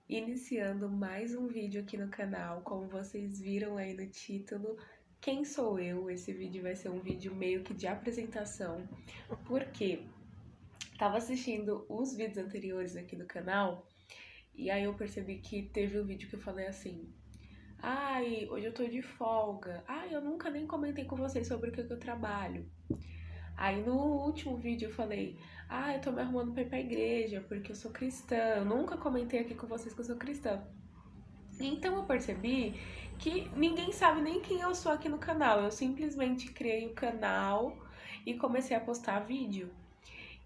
Iniciando mais um vídeo aqui no canal, como vocês viram aí no título, quem sou eu? Esse vídeo vai ser um vídeo meio que de apresentação, porque tava assistindo os vídeos anteriores aqui do canal e aí eu percebi que teve um vídeo que eu falei assim: ai, hoje eu tô de folga, ai, eu nunca nem comentei com vocês sobre o que eu trabalho. Aí no último vídeo eu falei: ah, eu tô me arrumando pra ir pra igreja porque eu sou cristã, eu nunca comentei aqui com vocês que eu sou cristã. Então eu percebi que ninguém sabe nem quem eu sou aqui no canal. Eu simplesmente criei o canal e comecei a postar vídeo.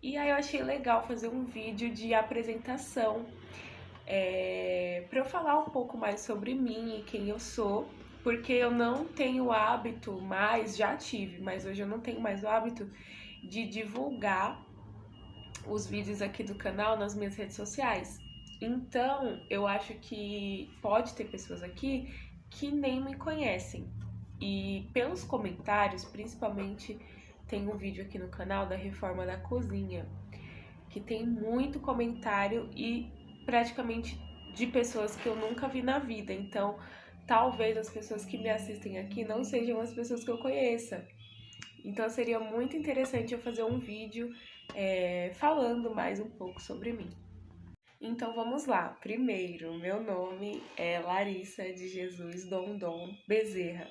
E aí eu achei legal fazer um vídeo de apresentação, para eu falar um pouco mais sobre mim e quem eu sou, porque eu não tenho o hábito mais, já tive, mas hoje eu não tenho mais o hábito de divulgar os vídeos aqui do canal nas minhas redes sociais. Então, eu acho que pode ter pessoas aqui que nem me conhecem. E pelos comentários, principalmente, tem um vídeo aqui no canal da reforma da cozinha, que tem muito comentário e praticamente de pessoas que eu nunca vi na vida. Então, talvez as pessoas que me assistem aqui não sejam as pessoas que eu conheça. Então seria muito interessante eu fazer um vídeo falando mais um pouco sobre mim. Então vamos lá. Primeiro, meu nome é Larissa de Jesus Dondon Bezerra.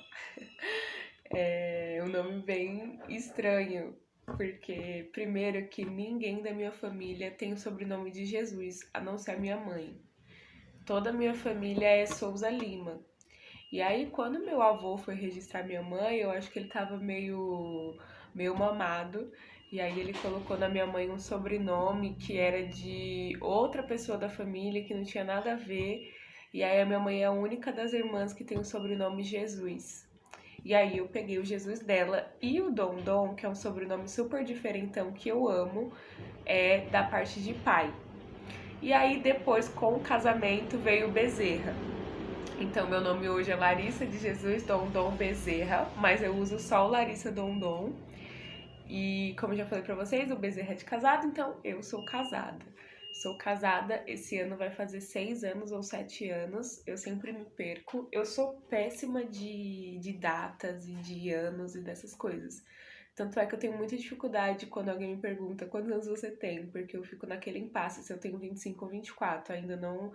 É um nome bem estranho, porque primeiro que ninguém da minha família tem o sobrenome de Jesus, a não ser a minha mãe. Toda a minha família é Souza Lima. E aí, quando meu avô foi registrar minha mãe, eu acho que ele tava meio mamado. E aí ele colocou na minha mãe um sobrenome que era de outra pessoa da família, que não tinha nada a ver. E aí a minha mãe é a única das irmãs que tem o sobrenome Jesus. E aí eu peguei o Jesus dela e o Dondon, que é um sobrenome super diferentão que eu amo, é da parte de pai. E aí depois, com o casamento, veio o Bezerra. Então, meu nome hoje é Larissa de Jesus Dondon Bezerra, mas eu uso só o Larissa Dondon. E como eu já falei pra vocês, o Bezerra é de casado, então eu sou casada. Sou casada, esse ano vai fazer 6 anos ou 7 anos, eu sempre me perco. Eu sou péssima de datas e de anos e dessas coisas. Tanto é que eu tenho muita dificuldade quando alguém me pergunta quantos anos você tem, porque eu fico naquele impasse se eu tenho 25 ou 24, ainda não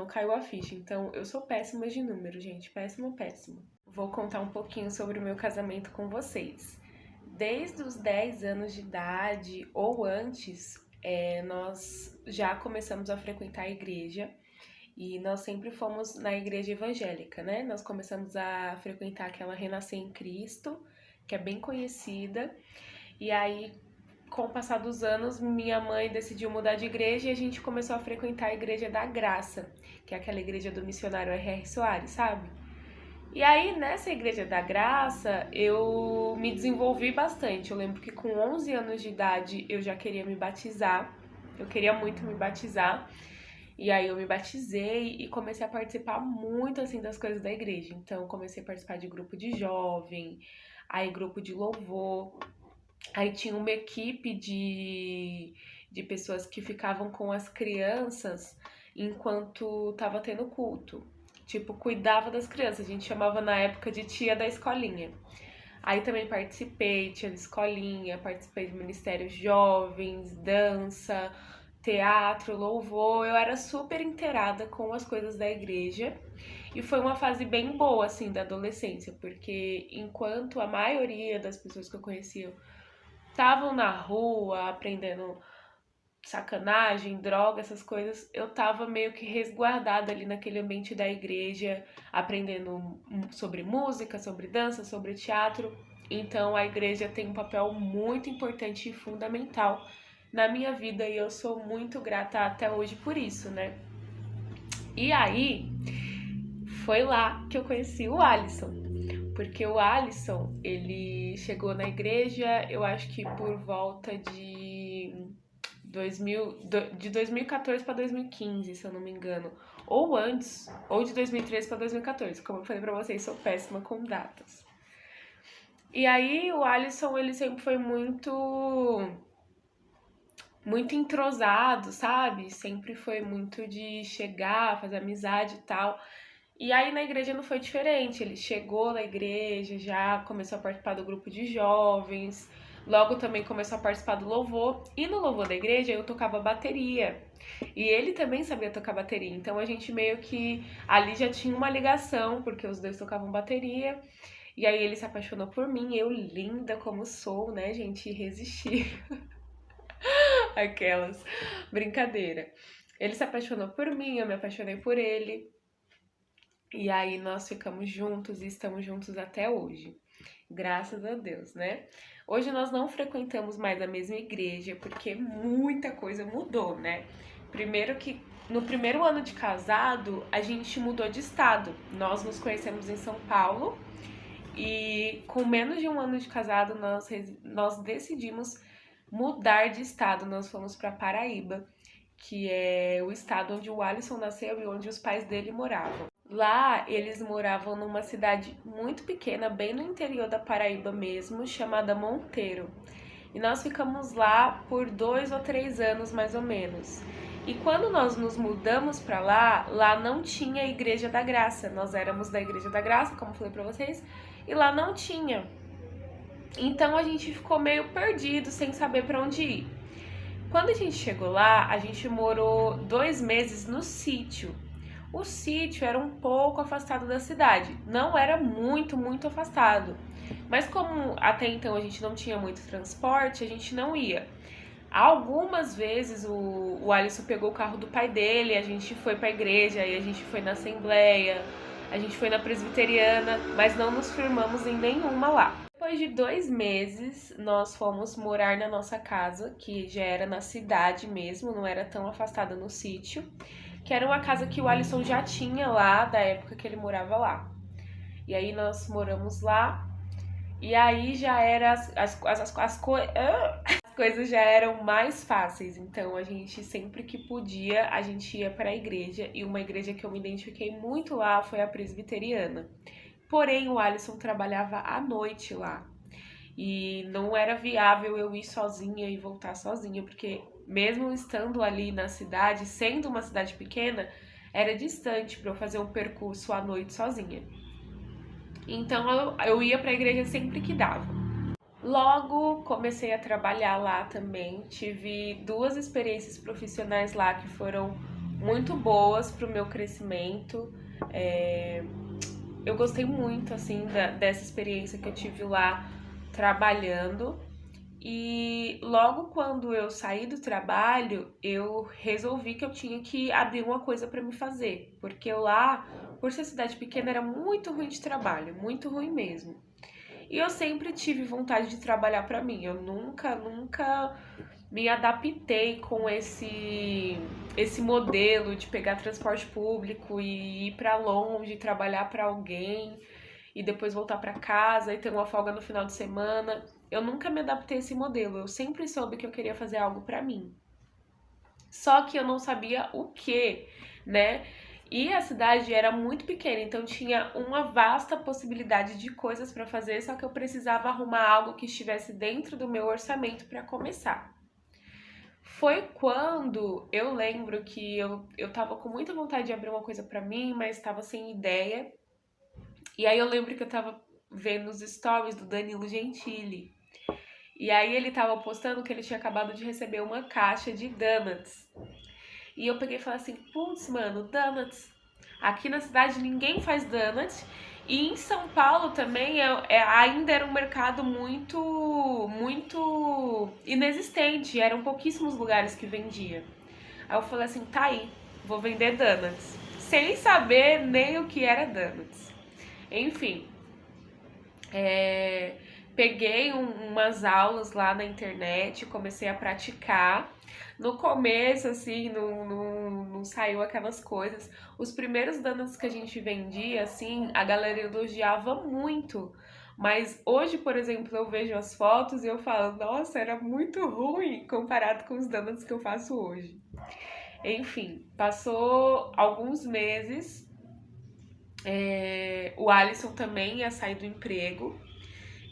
caiu a ficha. Então, eu sou péssima de número, gente, péssima, péssima. Vou contar um pouquinho sobre o meu casamento com vocês. Desde os 10 anos de idade ou antes, nós já começamos a frequentar a igreja e nós sempre fomos na igreja evangélica, né? Nós começamos a frequentar aquela Renascer em Cristo, que é bem conhecida, e aí, com o passar dos anos, minha mãe decidiu mudar de igreja e a gente começou a frequentar a Igreja da Graça, que é aquela igreja do missionário R.R. Soares, sabe? E aí, nessa Igreja da Graça, eu me desenvolvi bastante. Eu lembro que com 11 anos de idade eu já queria me batizar. Eu queria muito me batizar. E aí eu me batizei e comecei a participar muito assim das coisas da igreja. Então, comecei a participar de grupo de jovem, aí grupo de louvor. Aí tinha uma equipe de pessoas que ficavam com as crianças enquanto tava tendo culto. Tipo, cuidava das crianças. A gente chamava na época de tia da escolinha. Aí também participei, tia da escolinha, participei de ministérios jovens, dança, teatro, louvor. Eu era super inteirada com as coisas da igreja. E foi uma fase bem boa, assim, da adolescência, porque enquanto a maioria das pessoas que eu conhecia estavam na rua aprendendo sacanagem, droga, essas coisas, eu tava meio que resguardada ali naquele ambiente da igreja, aprendendo sobre música, sobre dança, sobre teatro. Então a igreja tem um papel muito importante e fundamental na minha vida e eu sou muito grata até hoje por isso, né? E aí foi lá que eu conheci o Alisson. Porque o Alisson, ele chegou na igreja, eu acho que por volta de 2014 para 2015, se eu não me engano. Ou antes, ou de 2013 para 2014. Como eu falei pra vocês, sou péssima com datas. E aí o Alisson, ele sempre foi muito muito entrosado, sabe? Sempre foi muito de chegar, fazer amizade e tal. E aí na igreja não foi diferente. Ele chegou na igreja, já começou a participar do grupo de jovens, logo também começou a participar do louvor. E no louvor da igreja eu tocava bateria. E ele também sabia tocar bateria. Então a gente meio que ali já tinha uma ligação, porque os dois tocavam bateria. E aí ele se apaixonou por mim, eu linda como sou, né, gente, resisti aquelas brincadeira. Ele se apaixonou por mim, eu me apaixonei por ele. E aí nós ficamos juntos e estamos juntos até hoje. Graças a Deus, né? Hoje nós não frequentamos mais a mesma igreja porque muita coisa mudou, né? Primeiro que no primeiro ano de casado, a gente mudou de estado. Nós nos conhecemos em São Paulo e com menos de um ano de casado, nós decidimos mudar de estado. Nós fomos para Paraíba, que é o estado onde o Alisson nasceu e onde os pais dele moravam. Lá eles moravam numa cidade muito pequena, bem no interior da Paraíba mesmo, chamada Monteiro. E nós ficamos lá por 2 ou 3 anos mais ou menos. E quando nós nos mudamos para lá, lá não tinha a Igreja da Graça. Nós éramos da Igreja da Graça, como falei para vocês, e lá não tinha. Então a gente ficou meio perdido, sem saber para onde ir. Quando a gente chegou lá, a gente morou 2 meses no sítio. O sítio era um pouco afastado da cidade, não era muito afastado. Mas como até então a gente não tinha muito transporte, a gente não ia. Algumas vezes o Alisson pegou o carro do pai dele, a gente foi pra igreja, aí a gente foi na assembleia, a gente foi na presbiteriana, mas não nos firmamos em nenhuma lá. Depois de 2 meses, nós fomos morar na nossa casa, que já era na cidade mesmo, não era tão afastada no sítio, que era uma casa que o Alisson já tinha lá, da época que ele morava lá. E aí nós moramos lá, e aí já era as coisas já eram mais fáceis. Então a gente sempre que podia, a gente ia para a igreja, e uma igreja que eu me identifiquei muito lá foi a presbiteriana. Porém, o Alisson trabalhava à noite lá. E não era viável eu ir sozinha e voltar sozinha, porque mesmo estando ali na cidade, sendo uma cidade pequena, era distante para eu fazer um percurso à noite sozinha. Então eu ia para a igreja sempre que dava. Logo comecei a trabalhar lá também, tive 2 experiências profissionais lá que foram muito boas para o meu crescimento. Eu gostei muito assim dessa experiência que eu tive lá trabalhando. E logo quando eu saí do trabalho, eu resolvi que eu tinha que abrir uma coisa para me fazer, porque lá, por ser cidade pequena, era muito ruim de trabalho, muito ruim mesmo. E eu sempre tive vontade de trabalhar para mim. Eu nunca me adaptei com esse modelo de pegar transporte público e ir para longe, trabalhar para alguém e depois voltar para casa e ter uma folga no final de semana. Eu nunca me adaptei a esse modelo. Eu sempre soube que eu queria fazer algo para mim. Só que eu não sabia o que, né? E a cidade era muito pequena, então tinha uma vasta possibilidade de coisas para fazer, só que eu precisava arrumar algo que estivesse dentro do meu orçamento para começar. Foi quando eu lembro que eu tava com muita vontade de abrir uma coisa para mim, mas estava sem ideia. E aí eu lembro que eu tava vendo os stories do Danilo Gentili. E aí ele tava postando que ele tinha acabado de receber uma caixa de donuts. E eu peguei e falei assim, putz, mano, donuts. Aqui na cidade ninguém faz donuts. E em São Paulo também ainda era um mercado muito inexistente. Eram pouquíssimos lugares que vendia. Aí eu falei assim, tá aí, vou vender donuts. Sem saber nem o que era donuts. Enfim, peguei umas aulas lá na internet, comecei a praticar. No começo, assim, não saiu aquelas coisas. Os primeiros donuts que a gente vendia, assim, a galera elogiava muito. Mas hoje, por exemplo, eu vejo as fotos e eu falo, nossa, era muito ruim comparado com os donuts que eu faço hoje. Enfim, passou alguns meses, o Alisson também ia sair do emprego.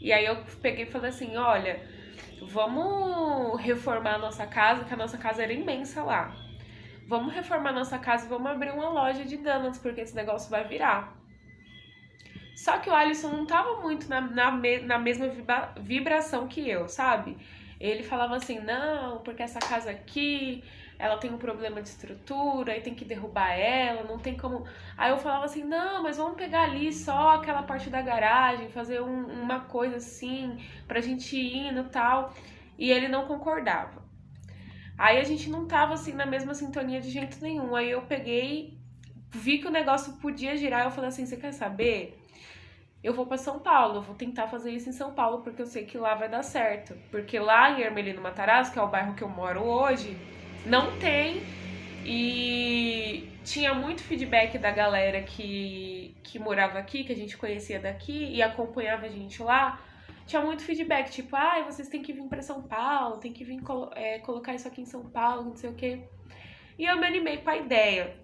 E aí eu peguei e falei assim, olha, vamos reformar a nossa casa, que a nossa casa era imensa lá. Vamos reformar a nossa casa e vamos abrir uma loja de donuts, porque esse negócio vai virar. Só que o Alisson não tava muito na mesma vibração que eu, sabe? Ele falava assim, não, porque essa casa aqui, ela tem um problema de estrutura e tem que derrubar ela, não tem como... Aí eu falava assim, não, mas vamos pegar ali só aquela parte da garagem, fazer uma coisa assim, pra gente ir indo e tal. E ele não concordava. Aí a gente não tava assim na mesma sintonia de jeito nenhum. Aí eu peguei, vi que o negócio podia girar, eu falei assim, você quer saber? Eu vou pra São Paulo, eu vou tentar fazer isso em São Paulo, porque eu sei que lá vai dar certo. Porque lá em Ermelino Matarazzo, que é o bairro que eu moro hoje, não tem. E tinha muito feedback da galera que morava aqui, que a gente conhecia daqui e acompanhava a gente lá. Tinha muito feedback, tipo, ah, vocês têm que vir pra São Paulo, tem que vir colocar isso aqui em São Paulo, não sei o quê. E eu me animei com a ideia.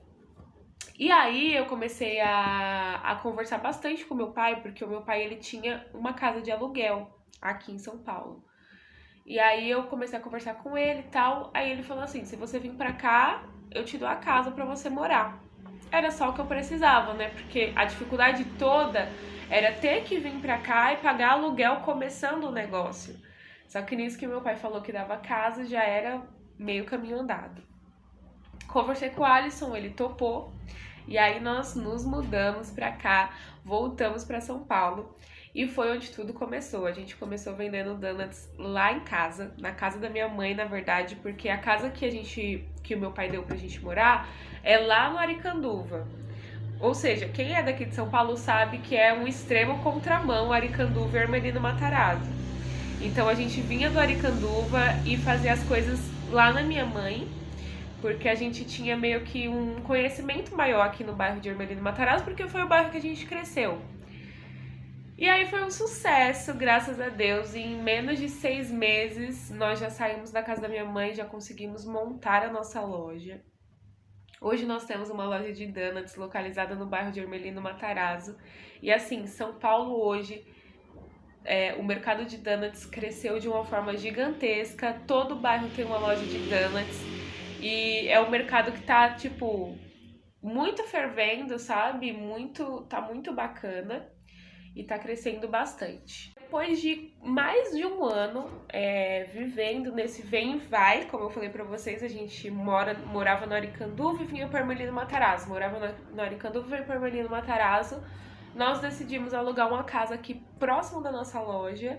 E aí eu comecei a conversar bastante com meu pai, porque o meu pai ele tinha uma casa de aluguel aqui em São Paulo. E aí eu comecei a conversar com ele e tal, aí ele falou assim, se você vir pra cá, eu te dou a casa pra você morar. Era só o que eu precisava, né? Porque a dificuldade toda era ter que vir pra cá e pagar aluguel começando o negócio. Só que nisso que meu pai falou que dava casa, já era meio caminho andado. Conversei com o Alisson, ele topou. E aí nós nos mudamos pra cá, voltamos pra São Paulo e foi onde tudo começou. A gente começou vendendo donuts lá em casa, na casa da minha mãe, na verdade, porque a casa que o meu pai deu pra gente morar é lá no Aricanduva. Ou seja, quem é daqui de São Paulo sabe que é um extremo contramão Aricanduva e Ermelino Matarazzo. Então a gente vinha do Aricanduva e fazia as coisas lá na minha mãe, porque a gente tinha meio que um conhecimento maior aqui no bairro de Ermelino Matarazzo, porque foi o bairro que a gente cresceu. E aí foi um sucesso, graças a Deus. E em menos de 6 meses, nós já saímos da casa da minha mãe, já conseguimos montar a nossa loja. Hoje nós temos uma loja de donuts localizada no bairro de Ermelino Matarazzo. E assim, São Paulo hoje, o mercado de donuts cresceu de uma forma gigantesca. Todo bairro tem uma loja de donuts. E é um mercado que tá, tipo, muito fervendo, sabe? Tá muito bacana e tá crescendo bastante. Depois de mais de um ano vivendo nesse vem e vai, como eu falei pra vocês, a gente morava no Aricanduva e vinha para Ermelino Matarazzo. Morava no Aricanduva e vinha para Ermelino Matarazzo. Nós decidimos alugar uma casa aqui próximo da nossa loja,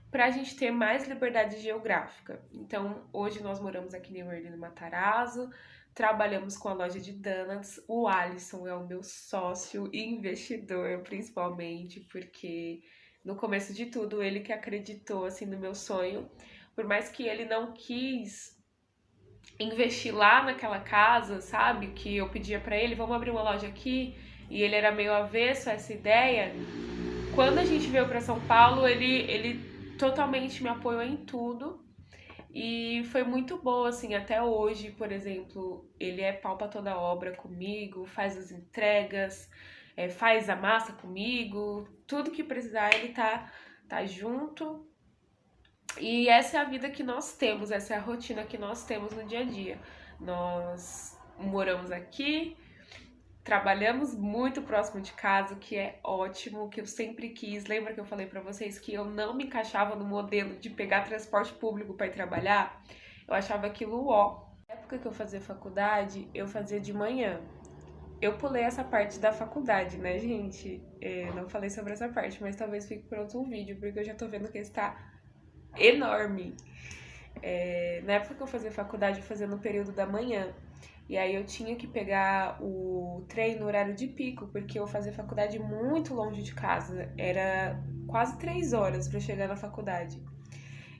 pra gente ter mais liberdade geográfica. Então, hoje nós moramos aqui em Ermelino Matarazzo, trabalhamos com a loja de donuts. O Alisson é o meu sócio e investidor, principalmente, porque no começo de tudo, ele que acreditou, assim, no meu sonho. Por mais que ele não quis investir lá naquela casa, sabe? Que eu pedia pra ele, vamos abrir uma loja aqui, e ele era meio avesso a essa ideia. Quando a gente veio pra São Paulo, ele totalmente me apoiou em tudo e foi muito bom, assim, até hoje, por exemplo, ele é pau pra toda obra comigo, faz as entregas, faz a massa comigo, tudo que precisar ele tá junto. E essa é a vida que nós temos, essa é a rotina que nós temos no dia a dia. Nós moramos aqui, trabalhamos muito próximo de casa, o que é ótimo, que eu sempre quis. Lembra que eu falei pra vocês que eu não me encaixava no modelo de pegar transporte público pra ir trabalhar? Eu achava aquilo ó. Na época que eu fazia faculdade, eu fazia de manhã. Eu pulei essa parte da faculdade, né, gente? Não falei sobre essa parte, mas talvez fique por outro vídeo, porque eu já tô vendo que está enorme. Na época que eu fazia faculdade, eu fazia no período da manhã. E aí eu tinha que pegar o trem no horário de pico, porque eu fazia faculdade muito longe de casa. Era quase 3 horas para chegar na faculdade.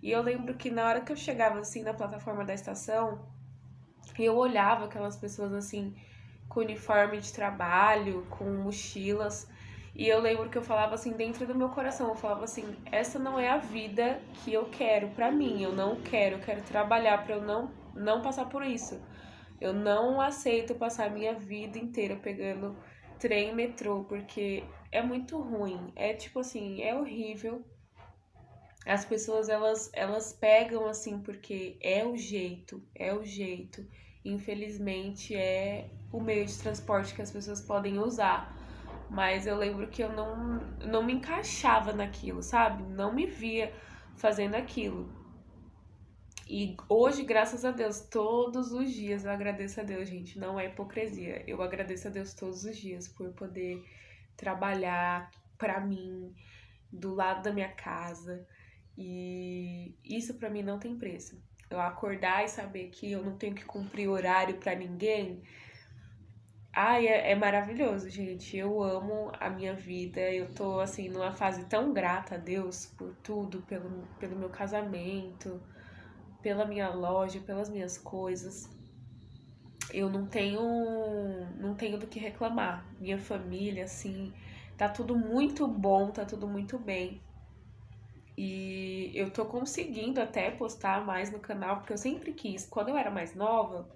E eu lembro que na hora que eu chegava assim na plataforma da estação, eu olhava aquelas pessoas assim com uniforme de trabalho, com mochilas, e eu lembro que eu falava assim dentro do meu coração, eu falava assim, essa não é a vida que eu quero pra mim, eu quero trabalhar pra eu não passar por isso. Eu não aceito passar a minha vida inteira pegando trem e metrô, porque é muito ruim. É tipo assim, é horrível. As pessoas, elas pegam assim porque é o jeito, é o jeito. Infelizmente é o meio de transporte que as pessoas podem usar. Mas eu lembro que eu não me encaixava naquilo, sabe? Não me via fazendo aquilo. E hoje, graças a Deus, todos os dias eu agradeço a Deus, gente. Não é hipocrisia. Eu agradeço a Deus todos os dias por poder trabalhar pra mim, do lado da minha casa. E isso pra mim não tem preço. Eu acordar e saber que eu não tenho que cumprir horário pra ninguém. Ai, é maravilhoso, gente. Eu amo a minha vida. Eu tô, assim, numa fase tão grata a Deus por tudo, pelo meu casamento, pela minha loja, pelas minhas coisas. Eu não tenho do que reclamar. Minha família, assim, tá tudo muito bom, tá tudo muito bem. E eu tô conseguindo até postar mais no canal, porque eu sempre quis. Quando eu era mais nova,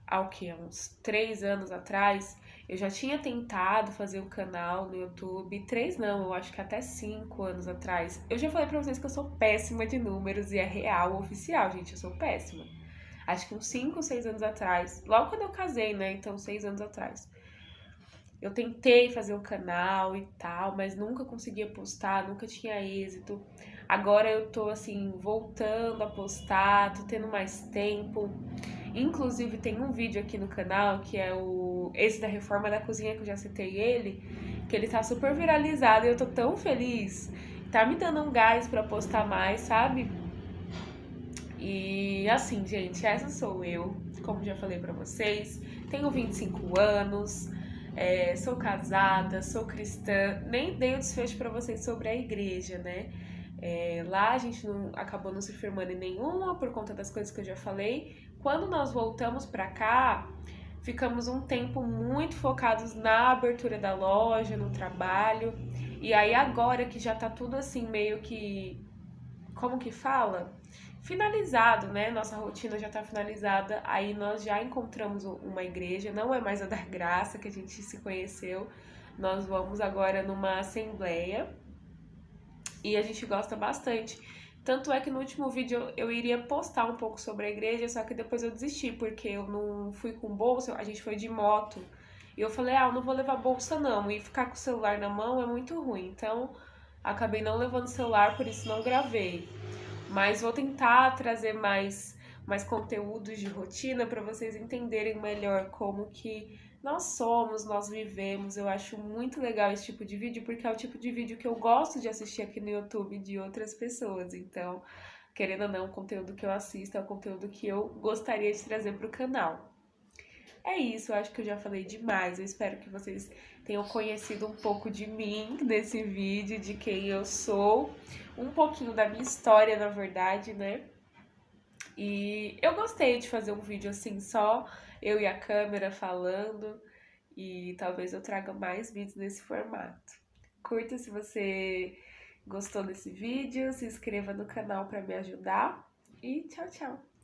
há o quê? Uns 3 anos atrás, eu já tinha tentado fazer um canal no YouTube. 3 não, eu acho que até 5 anos atrás. Eu já falei pra vocês que eu sou péssima de números e é real, oficial, gente, eu sou péssima. Acho que uns 5 ou 6 anos atrás, logo quando eu casei, né? Então, 6 anos atrás. Eu tentei fazer um canal e tal, mas nunca conseguia postar, nunca tinha êxito. Agora eu tô assim, voltando a postar, tô tendo mais tempo. Inclusive tem um vídeo aqui no canal que é esse da reforma da cozinha que eu já citei ele, que ele tá super viralizado e eu tô tão feliz. Tá me dando um gás pra postar mais, sabe? E assim, gente, essa sou eu, como já falei pra vocês. Tenho 25 anos, sou casada, sou cristã. Nem dei o desfecho pra vocês sobre a igreja, né? Lá a gente não acabou não se firmando em nenhuma por conta das coisas que eu já falei. Quando nós voltamos pra cá, ficamos um tempo muito focados na abertura da loja, no trabalho. E aí agora que já tá tudo assim meio que, como que fala? Finalizado, né? Nossa rotina já tá finalizada. Aí nós já encontramos uma igreja, não é mais a da Graça que a gente se conheceu. Nós vamos agora numa assembleia e a gente gosta bastante. Tanto é que no último vídeo eu iria postar um pouco sobre a igreja, só que depois eu desisti, porque eu não fui com bolsa, a gente foi de moto. E eu falei, eu não vou levar bolsa não, e ficar com o celular na mão é muito ruim. Então, acabei não levando o celular, por isso não gravei. Mas vou tentar trazer mais conteúdos de rotina para vocês entenderem melhor como que nós somos, nós vivemos. Eu acho muito legal esse tipo de vídeo, porque é o tipo de vídeo que eu gosto de assistir aqui no YouTube de outras pessoas. Então, querendo ou não, o conteúdo que eu assisto é o conteúdo que eu gostaria de trazer para o canal. É isso, eu acho que eu já falei demais. Eu espero que vocês tenham conhecido um pouco de mim nesse vídeo, de quem eu sou, um pouquinho da minha história, na verdade, né? E eu gostei de fazer um vídeo assim, só eu e a câmera falando, e talvez eu traga mais vídeos nesse formato. Curta se você gostou desse vídeo, se inscreva no canal para me ajudar e tchau, tchau!